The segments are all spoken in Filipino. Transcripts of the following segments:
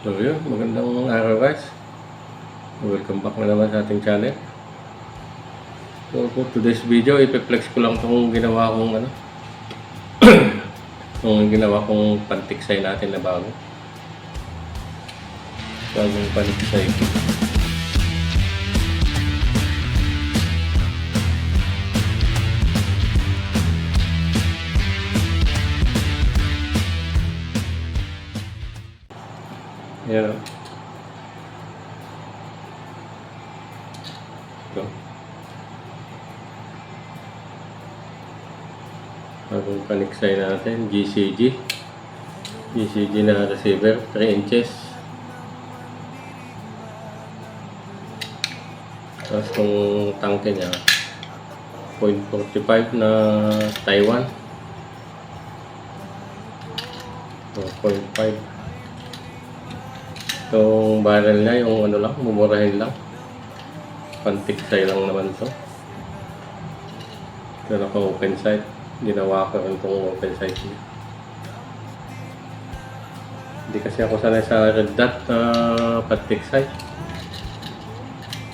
So yun, magandang araw guys. Welcome back na naman sa ating channel. So for today's video, ipiplex ko lang itong ginawa kong itong ginawa kong pantiksay natin na bagong pantiksay. Ayan o. Ito. Bagong paniksay natin, GCG na receiver, 3 inches. Tapos itong tangke niya, 0.45 na Taiwan. 0.5. Itong barrel niya, yung lang, mumurahin lang. Pantiksay lang naman to. Ito naka-open sight. Ginawa ko rin itong open sight niya. Hindi kasi ako sanay sa red dot na pantiksay.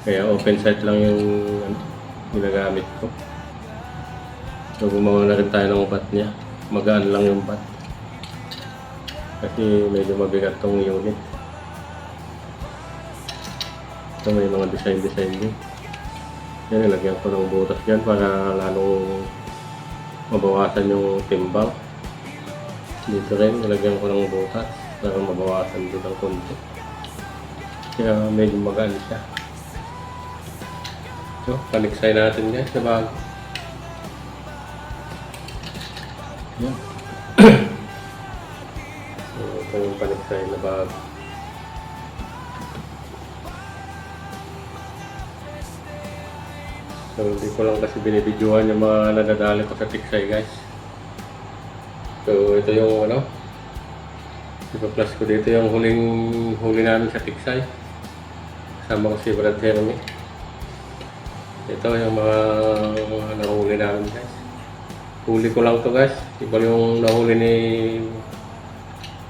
Kaya open sight lang yung ginagamit ko. So gumawa na rin tayo ng bat niya. Magaan lang yung bat. Kasi medyo mabigat tong unit. So may mga design din. Yan, nilagyan ko ng butas dyan para lalong mabawasan yung timbang. Dito rin, nilagyan ko ng butas para mabawasan din ng konti. Kaya medyo magaan siya. So, paniksay natin guys sa bago. Yan. So, ito yung paniksay na bago. So, hindi ko lang kasi binibidyohan yung mga nadadali ko sa tiksay guys. So, ito yung ipa-plus ko dito yung huli namin sa tiksay. Kasama ko si Brad Hermie. Ito yung mga nahuli namin guys. Huli ko lang to guys. Iba yung nahuli ni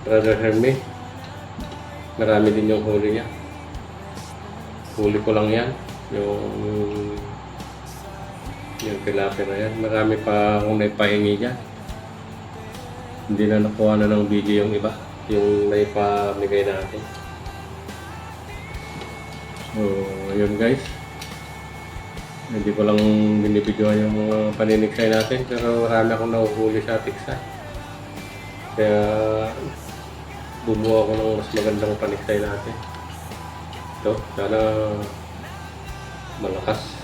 Brother Hermie. Marami din yung huli niya. Huli ko lang yan. Yung tilapia na yan. Marami pa akong naipahingi dyan. Hindi na nakuha na ng video yung iba. Yung naipamigay natin. So, ayun guys. Hindi ko lang binibidyohan yung mga paniniksay natin. Pero marami akong nahuhuli sa tiksay. Kaya bumuha ako ng mas magandang paniksay natin. Ito, sana malakas.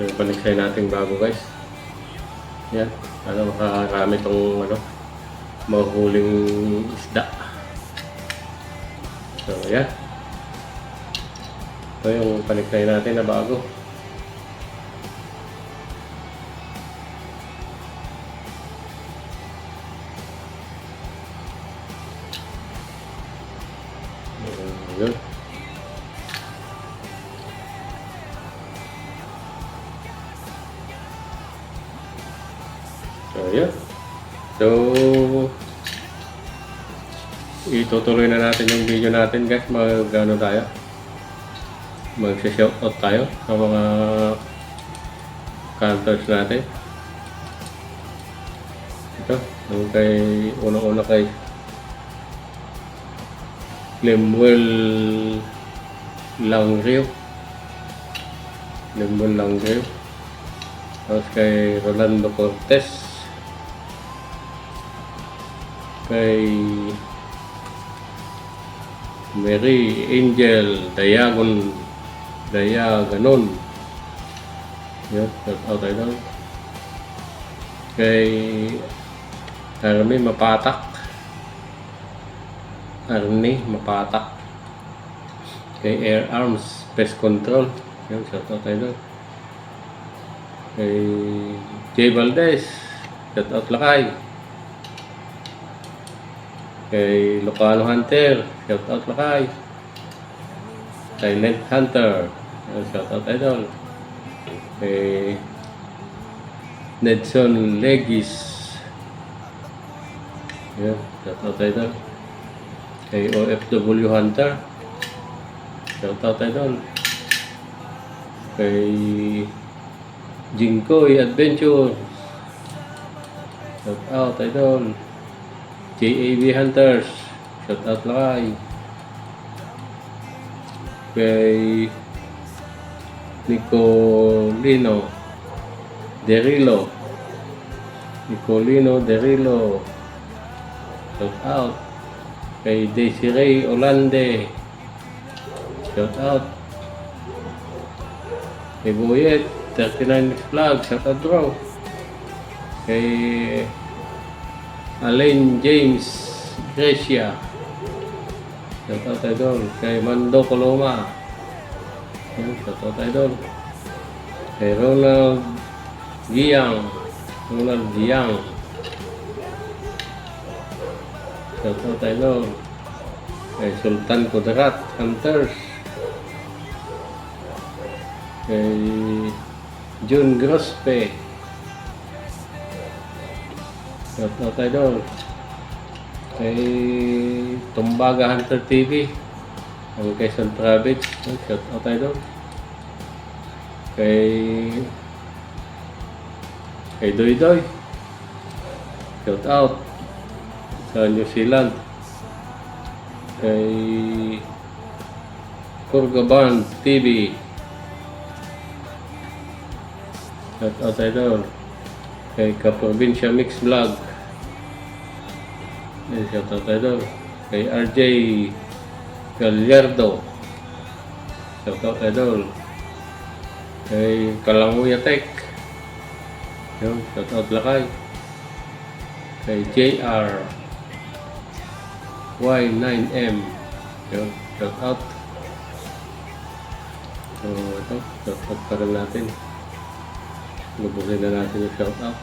Yung paniksay natin bago guys. Yan, makakarami itong mahuhuling isda. So yan. Ito yung paniksay natin na bago. Yun. So, yeah. So, itutuloy na natin yung video natin guys. Mag-shoutout tayo sa mga counters natin. Ito, unang-una kay Lemuel Langrio. Tapos kay Rolando Cortez. Kay Mary Angel Dayaganon. Yan, shoutout tayo doon. Kay Arnie Mapatak. Kay Air Arms Pest Control. Yan, shoutout tayo doon. Kay J. Valdez. Shoutout Lakay. Kay Locano Hunter. Shoutout Lakay. Silent Hunter. Shoutout idol. Kay Nedson Legis. Yan, shout out tayo doon. Kay OFW Hunter. Shout out tayo doon. Kay Jinkoy Adventure. Shout out tayo doon. JAV Hunters. Shout out lakay. Kay Nicolino Derilo. Shout out. Kay Desiree Olande. Shout out. Kay Boyet 39 Vlog. Shout out bro. Kay Alain James Gracia. Shout out tayo doon. Kay Mando Coloma. Shout out tayo doon. Kay Ronald Giang. Shout out tayo doon. Kay Sultan Kudarat Hunters. Kay June Grospe. Shout out tayo doon. Kay Tumbaga Hunter TV. Ang Quezon Travis. Shout out tayo doon. Kay Doy Doy. Shout out sa New Zealand. Kay Kurgaban TV. Shout out tayo doon. Kay Kaprobinsya Mix Vlog. Shout out tayo doon. Kay RJ Gallardo. Shout out tayo doon. Kay Kalanguya Tech. Yun, shout out lakay. Kay JR Y9M. Yun, shout out. So, ito, shout out pa rin natin. Lubusin na natin yung shout out.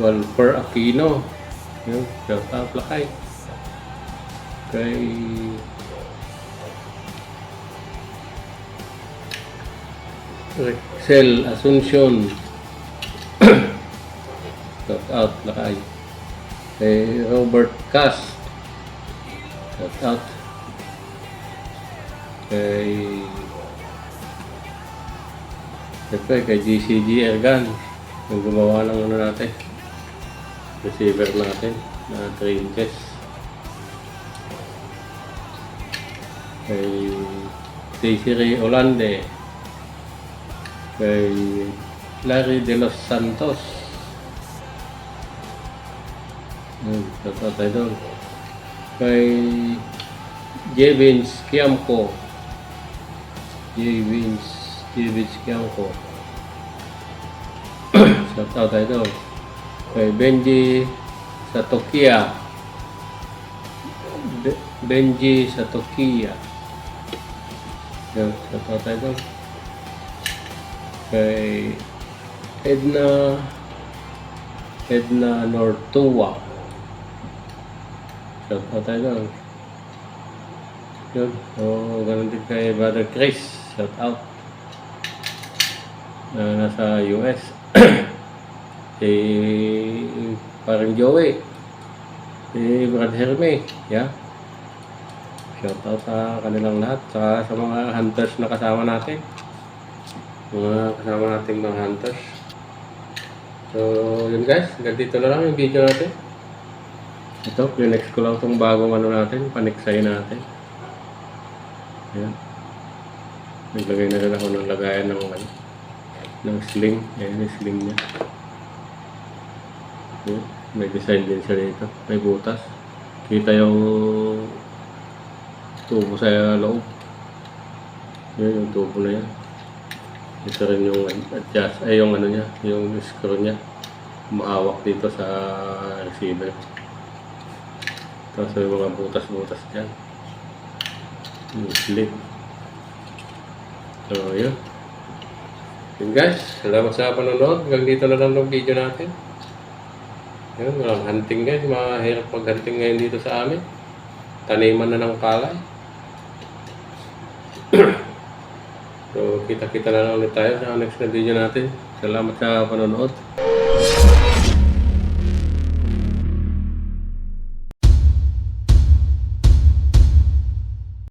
Walper Aquino. Yun, shout out lakay. Kay Rexel Asuncion. Shout out lakay. Kay Robert Cas. Shout out. Kay GCG Ergan. Yung gumawa ng ano natin. Receiver natin na 3 inches. Kay Desiree Olande. Kay Larry De Los Santos. Shout out tayo doon. Kay Jevins Kiamco. Shout out tayo doon. Kay Benji Satokia. Shout out tayo doon. Kay Edna Nortua. Shout out tayo doon. Yun. So, ganun din kay Brother Chris. Shout out. Nasa US. Si parang Joey. Si Brad Herme. Yeah. Shout out sa kanilang lahat. Saka sa mga hunters na kasama natin. Mga kasama natin mga hunters. So, yun guys. Hanggang dito na lang yung video natin. Ito, clinex ko lang itong bagong ano natin. Paniksay natin. Ayan. Naglagay na rin ako ng lagayan ng sling. Ayan yung sling niya. Ayan. May design din siya dito. May butas. Kita yung tubo sa loob. Ayan yung tubo na yan. Ito rin yung adjust. Ay yung ano niya. Yung screw niya. Umahawak dito sa receiver. Tapos may mga butas-butas dyan. Yung slip. So, yun. Yun guys, salamat sa panonood. Hanggang dito na lang ng video natin. Yun, walang hunting guys. Mahirap mag-hunting ngayon dito sa amin. Taniman na ng palay. So, kita-kita na lang ulit tayo sa next na video natin. Salamat sa panonood.